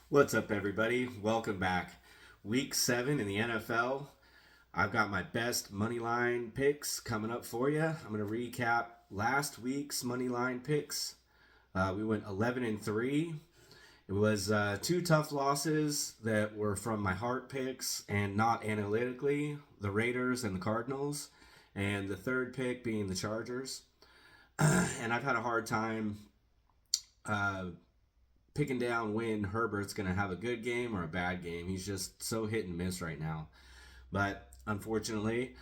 What's up, everybody? Welcome back. Week 7 in the NFL. I've got my best money line picks coming up for you. I'm going to recap last week's money line picks. We went 11-3. It was two tough losses that were from my heart picks and not analytically, the Raiders and the Cardinals, and the third pick being the Chargers. And I've had a hard time uh, picking down when Herbert's going to have a good game or a bad game. He's just so hit and miss right now. But unfortunately,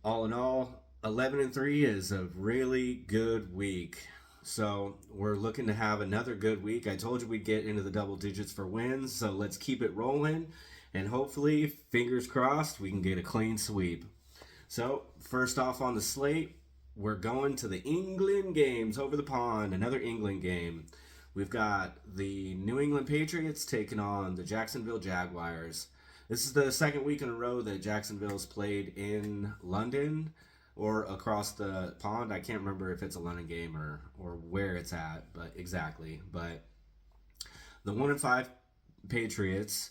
all in all, 11-3 is a really good week. So we're looking to have another good week. I told you we'd get into the double digits for wins, so let's keep it rolling. And hopefully, fingers crossed, we can get a clean sweep. So, first off on the slate, we're going to the England games over the pond, another England game. We've got the New England Patriots taking on the Jacksonville Jaguars. This is the second week in a row that Jacksonville's played in London or across the pond. I can't remember if it's a London game or where it's at, but exactly. But the 1-5 Patriots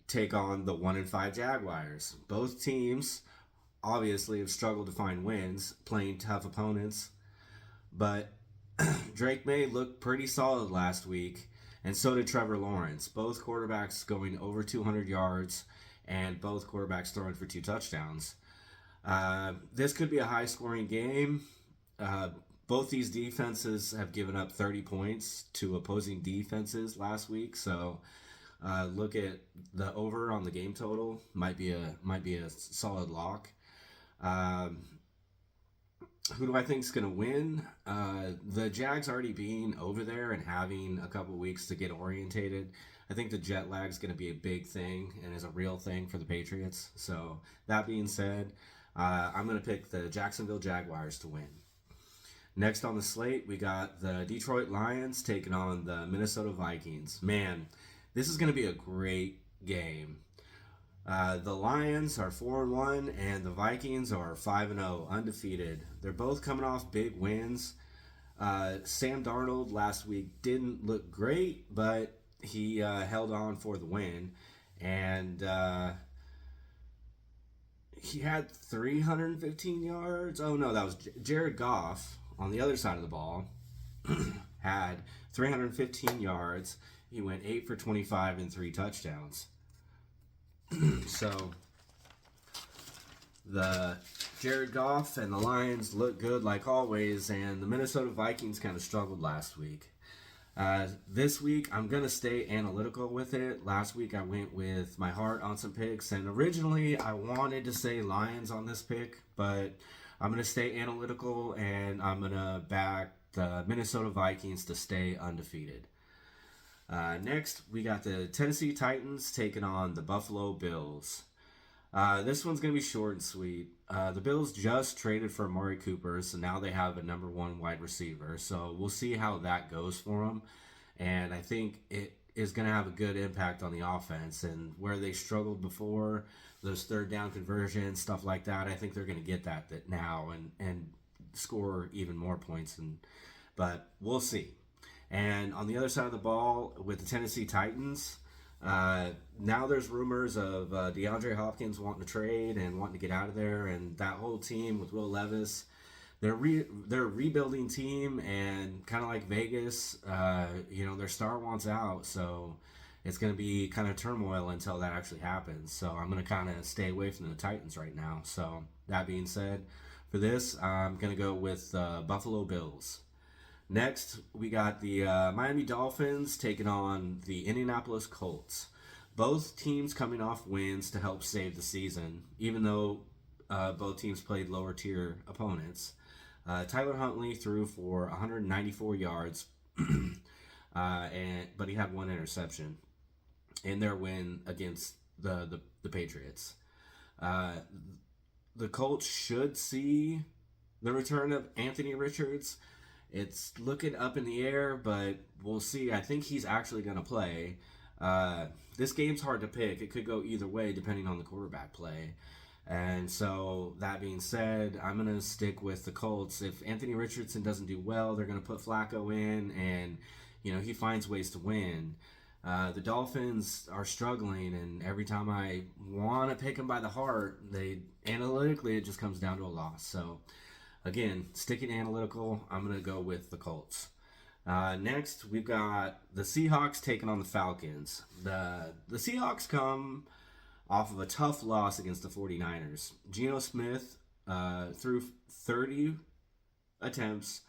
take on the 1-5 Jaguars. Both teams obviously have struggled to find wins, playing tough opponents. But Drake May looked pretty solid last week, and so did Trevor Lawrence. Both quarterbacks going over 200 yards, and both quarterbacks throwing for 2 touchdowns. This could be a high scoring game. Uh, both these defenses have given up 30 points to opposing defenses last week, so look at the over on the game total. Might be a solid lock. Um, who do I think is going to win? The Jags already being over there and having a couple weeks to get orientated. I think the jet lag is going to be a big thing and is a real thing for the Patriots. So that being said, I'm going to pick the Jacksonville Jaguars to win. Next on the slate, we got the Detroit Lions taking on the Minnesota Vikings. Man, this is going to be a great game. The Lions are 4-1 and the Vikings are 5-0, undefeated. They're both coming off big wins. Sam Darnold last week didn't look great, but he held on for the win. And he had 315 yards. Oh, no, that was Jared Goff on the other side of the ball. Had 315 yards. He went 8 for 25 and 3 touchdowns. So the Jared Goff and the Lions look good like always, and the Minnesota Vikings kind of struggled last week. This week, I'm going to stay analytical with it. Last week, I went with my heart on some picks, and originally, I wanted to say Lions on this pick, but I'm going to stay analytical, and I'm going to back the Minnesota Vikings to stay undefeated. Next, we got the Tennessee Titans taking on the Buffalo Bills. This one's going to be short and sweet. The Bills just traded for Amari Cooper, so now they have a number one wide receiver. So we'll see how that goes for them. And I think it is going to have a good impact on the offense. And where they struggled before, those third down conversions, stuff like that, I think they're going to get that now and score even more points. But we'll see. And on the other side of the ball, with the Tennessee Titans, now there's rumors of DeAndre Hopkins wanting to trade and wanting to get out of there, and that whole team with Will Levis, they're a rebuilding team, and kind of like Vegas, their star wants out, so it's going to be kind of turmoil until that actually happens. So I'm going to kind of stay away from the Titans right now. So that being said, for this, I'm going to go with Buffalo Bills. Next, we got the Miami Dolphins taking on the Indianapolis Colts. Both teams coming off wins to help save the season, even though both teams played lower tier opponents. Tyler Huntley threw for 194 yards, but he had one interception in their win against the Patriots. The Colts should see the return of Anthony Richards. It's looking up in the air, but we'll see. I think he's actually going to play. This game's hard to pick. It could go either way depending on the quarterback play. And so, that being said, I'm going to stick with the Colts. If Anthony Richardson doesn't do well, they're going to put Flacco in, and he finds ways to win. The Dolphins are struggling, and every time I want to pick them by the heart, they analytically it just comes down to a loss. So, again, sticking analytical, I'm going to go with the Colts. Next, we've got the Seahawks taking on the Falcons. The Seahawks come off of a tough loss against the 49ers. Geno Smith threw 30 attempts,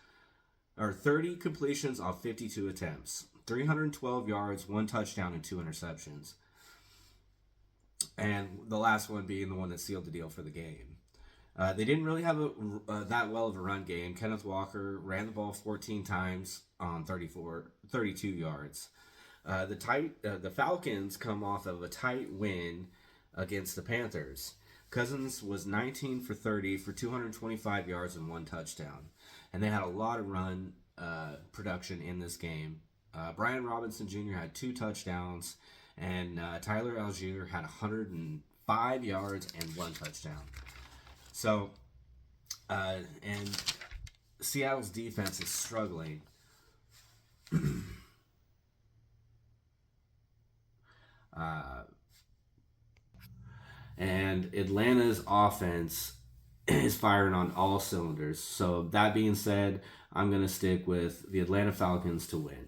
or 30 completions off 52 attempts. 312 yards, 1 touchdown, and 2 interceptions. And the last one being the one that sealed the deal for the game. They didn't really have that well of a run game. Kenneth Walker ran the ball 14 times on 32 yards. The Falcons come off of a tight win against the Panthers. Cousins was 19 for 30 for 225 yards and 1 touchdown. And they had a lot of run production in this game. Brian Robinson Jr. had 2 touchdowns, and Tyler Algier had 105 yards and 1 touchdown. So, and Seattle's defense is struggling. And Atlanta's offense is firing on all cylinders. So, that being said, I'm going to stick with the Atlanta Falcons to win.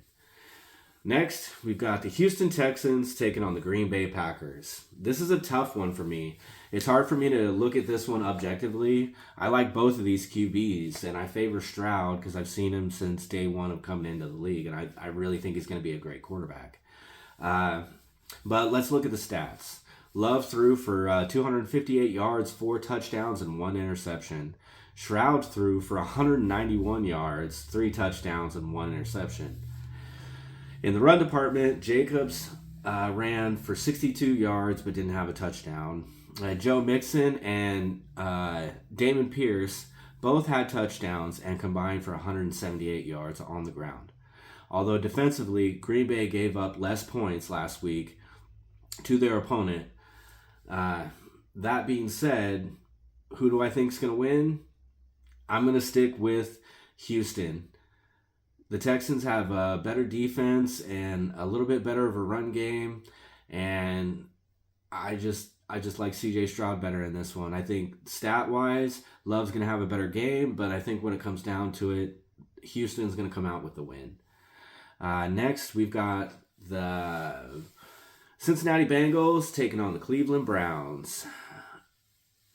Next, we've got the Houston Texans taking on the Green Bay Packers. This is a tough one for me. It's hard for me to look at this one objectively. I like both of these QBs, and I favor Stroud because I've seen him since day one of coming into the league, and I really think he's going to be a great quarterback. But let's look at the stats. Love threw for 258 yards, 4 touchdowns, and 1 interception. Stroud threw for 191 yards, 3 touchdowns, and 1 interception. In the run department, Jacobs ran for 62 yards but didn't have a touchdown. Joe Mixon and Damon Pierce both had touchdowns and combined for 178 yards on the ground. Although defensively, Green Bay gave up less points last week to their opponent. That being said, who do I think is going to win? I'm going to stick with Houston. The Texans have a better defense and a little bit better of a run game, and I just like CJ Stroud better in this one. I think stat-wise, Love's going to have a better game, but I think when it comes down to it, Houston's going to come out with the win. Next, we've got the Cincinnati Bengals taking on the Cleveland Browns.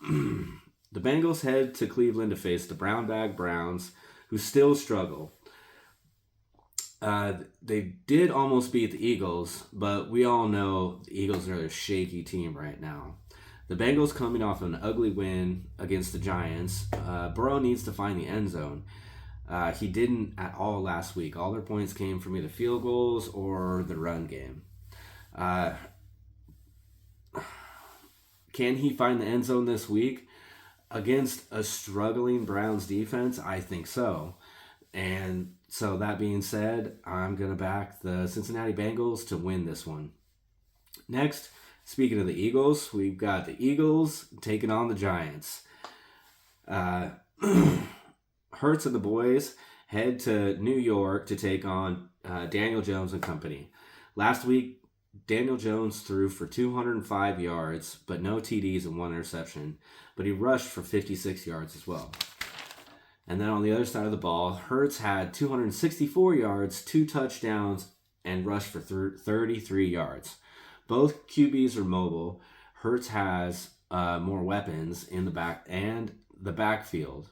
The Bengals head to Cleveland to face the Brown Bag Browns, who still struggle. They did almost beat the Eagles, but we all know the Eagles are a shaky team right now. The Bengals coming off an ugly win against the Giants. Burrow needs to find the end zone. He didn't at all last week. All their points came from either field goals or the run game. Can he find the end zone this week? Against a struggling Browns defense, I think so. And so that being said, I'm going to back the Cincinnati Bengals to win this one. Next, speaking of the Eagles, we've got the Eagles taking on the Giants. Hurts and the boys head to New York to take on Daniel Jones and company. Last week, Daniel Jones threw for 205 yards, but no TDs and 1 interception. But he rushed for 56 yards as well. And then on the other side of the ball, Hurts had 264 yards, 2 touchdowns, and rushed for 33 yards. Both QBs are mobile. Hurts has more weapons in the back and the backfield.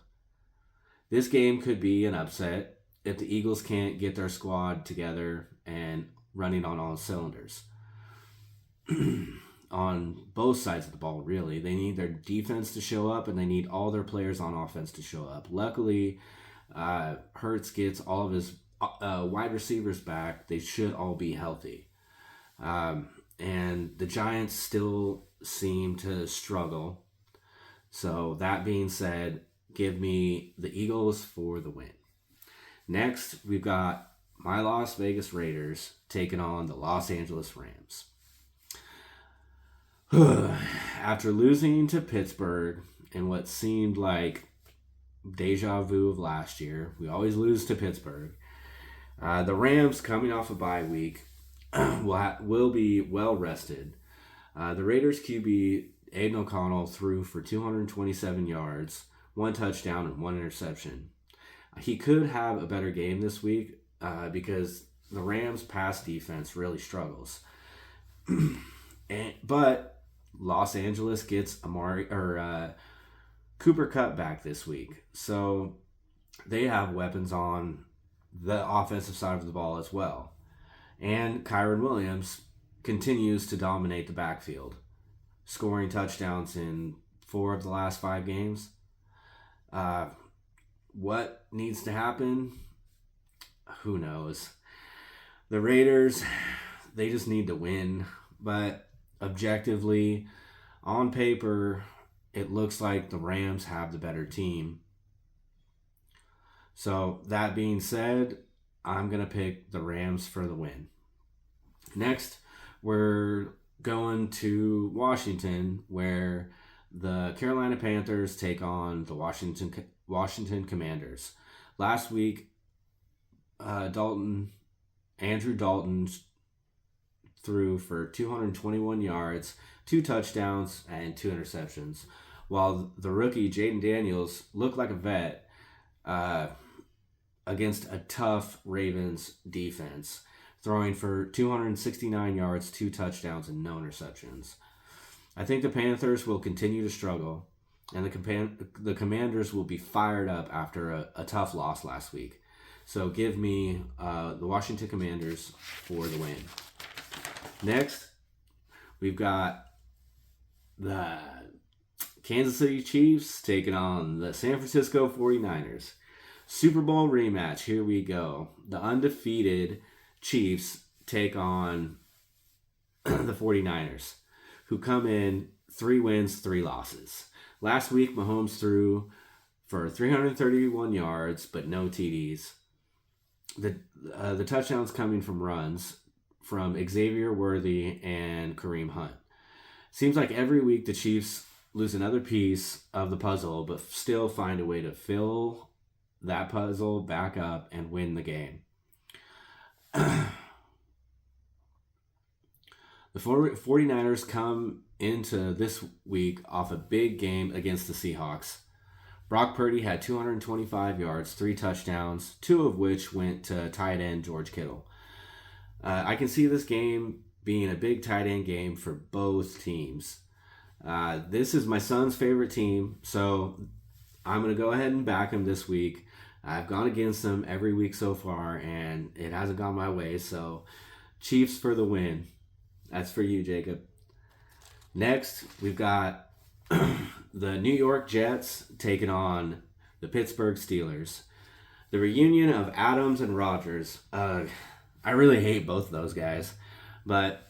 This game could be an upset if the Eagles can't get their squad together and running on all cylinders. On both sides of the ball, really. They need their defense to show up, and they need all their players on offense to show up. Luckily, Hurts gets all of his wide receivers back. They should all be healthy. And the Giants still seem to struggle. So that being said, give me the Eagles for the win. Next, we've got my Las Vegas Raiders taking on the Los Angeles Rams. After losing to Pittsburgh in what seemed like deja vu of last year, we always lose to Pittsburgh. The Rams, coming off a bye week, will be well rested. The Raiders QB Aiden O'Connell threw for 227 yards, 1 touchdown, and 1 interception. He could have a better game this week because the Rams' pass defense really struggles. But Los Angeles gets Cooper Kupp back this week, so they have weapons on the offensive side of the ball as well. And Kyren Williams continues to dominate the backfield, scoring touchdowns in 4 of the last 5 games. What needs to happen? Who knows? The Raiders, they just need to win. But objectively, on paper, it looks like the Rams have the better team. So that being said, I'm going to pick the Rams for the win. Next, we're going to Washington, where the Carolina Panthers take on the Washington Commanders. Last week, Andrew Dalton threw for 221 yards, 2 touchdowns, and 2 interceptions, while the rookie Jaden Daniels looked like a vet against a tough Ravens defense, throwing for 269 yards, 2 touchdowns, and no interceptions. I think the Panthers will continue to struggle, and the Commanders will be fired up after a tough loss last week. So give me the Washington Commanders for the win. Next, we've got the Kansas City Chiefs taking on the San Francisco 49ers. Super Bowl rematch. Here we go. The undefeated Chiefs take on the 49ers, who come in 3 wins, 3 losses. Last week, Mahomes threw for 331 yards, but no TDs. The touchdowns coming from runs from Xavier Worthy and Kareem Hunt. Seems like every week the Chiefs lose another piece of the puzzle, but still find a way to fill that puzzle back up and win the game. The 49ers come into this week off a big game against the Seahawks. Brock Purdy had 225 yards, 3 touchdowns, 2 of which went to tight end George Kittle. I can see this game being a big tight end game for both teams. This is my son's favorite team, so I'm going to go ahead and back him this week. I've gone against them every week so far, and it hasn't gone my way, so Chiefs for the win. That's for you, Jacob. Next, we've got the New York Jets taking on the Pittsburgh Steelers. The reunion of Adams and Rodgers. I really hate both of those guys. But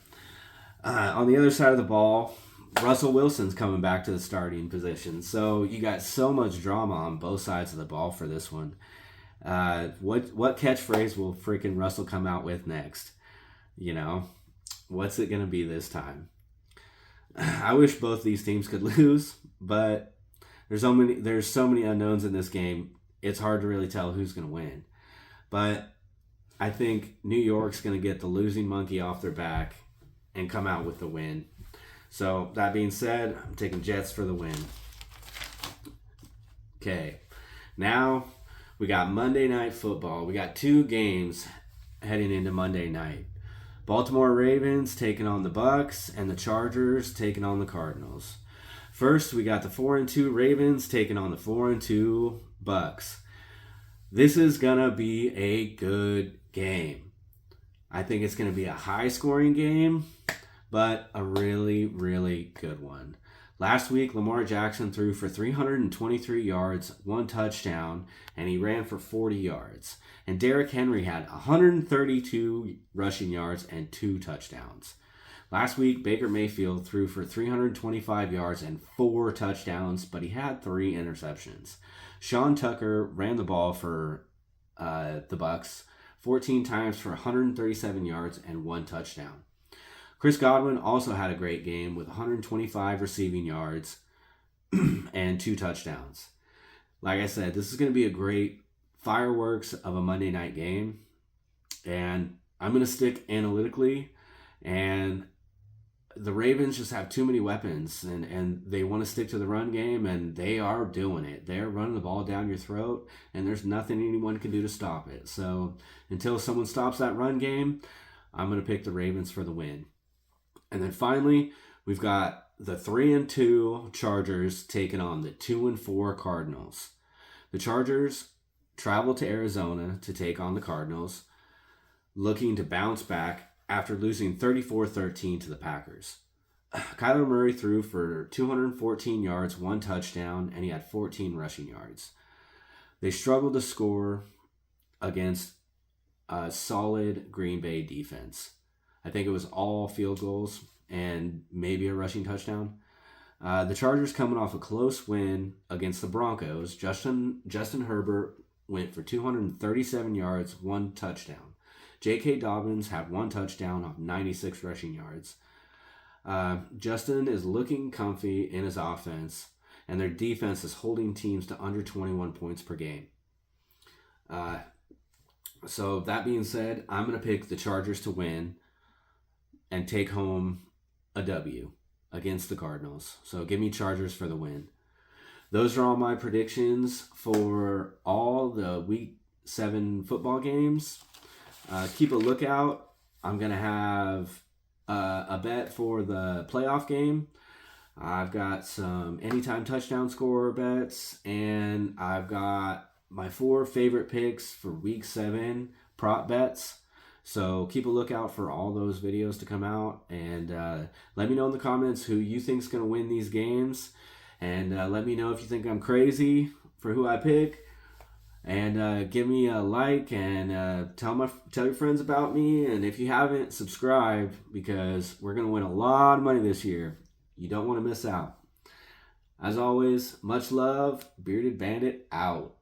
on the other side of the ball, Russell Wilson's coming back to the starting position. So you got so much drama on both sides of the ball for this one. What catchphrase will freaking Russell come out with next? You know, what's it going to be this time? I wish both these teams could lose, but there's so many unknowns in this game. It's hard to really tell who's going to win. But I think New York's going to get the losing monkey off their back and come out with the win. So that being said, I'm taking Jets for the win. Okay, now we got Monday Night Football. We got 2 games heading into Monday night. Baltimore Ravens taking on the Bucks, and the Chargers taking on the Cardinals. First, we got the 4-2 Ravens taking on the 4-2 Bucks. This is going to be a good game. I think it's going to be a high-scoring game, but a really, really good one. Last week, Lamar Jackson threw for 323 yards, 1 touchdown, and he ran for 40 yards. And Derrick Henry had 132 rushing yards and 2 touchdowns. Last week, Baker Mayfield threw for 325 yards and 4 touchdowns, but he had 3 interceptions. Sean Tucker ran the ball for the Bucks 14 times for 137 yards and 1 touchdown. Chris Godwin also had a great game with 125 receiving yards and 2 touchdowns. Like I said, this is going to be a great fireworks of a Monday night game. And I'm going to stick analytically And the Ravens just have too many weapons, and they want to stick to the run game, and they are doing it. They're running the ball down your throat, and there's nothing anyone can do to stop it. So until someone stops that run game, I'm going to pick the Ravens for the win. And then finally, we've got the 3-2 Chargers taking on the 2-4 Cardinals. The Chargers travel to Arizona to take on the Cardinals, looking to bounce back after losing 34-13 to the Packers. Kyler Murray threw for 214 yards, 1 touchdown, and he had 14 rushing yards. They struggled to score against a solid Green Bay defense. I think it was all field goals and maybe a rushing touchdown. The Chargers coming off a close win against the Broncos. Justin Herbert went for 237 yards, 1 touchdown. J.K. Dobbins had 1 touchdown off 96 rushing yards. Justin is looking comfy in his offense, and their defense is holding teams to under 21 points per game. So that being said, I'm going to pick the Chargers to win and take home a W against the Cardinals. So give me Chargers for the win. Those are all my predictions for all the Week 7 football games. Keep a lookout. I'm going to have a bet for the playoff game. I've got some anytime touchdown scorer bets, and I've got my 4 favorite picks for Week 7 prop bets. So keep a lookout for all those videos to come out, and let me know in the comments who you think is going to win these games, and let me know if you think I'm crazy for who I pick. And give me a like, and tell your friends about me. And if you haven't, subscribe, because we're going to win a lot of money this year. You don't want to miss out. As always, much love. Bearded Bandit out.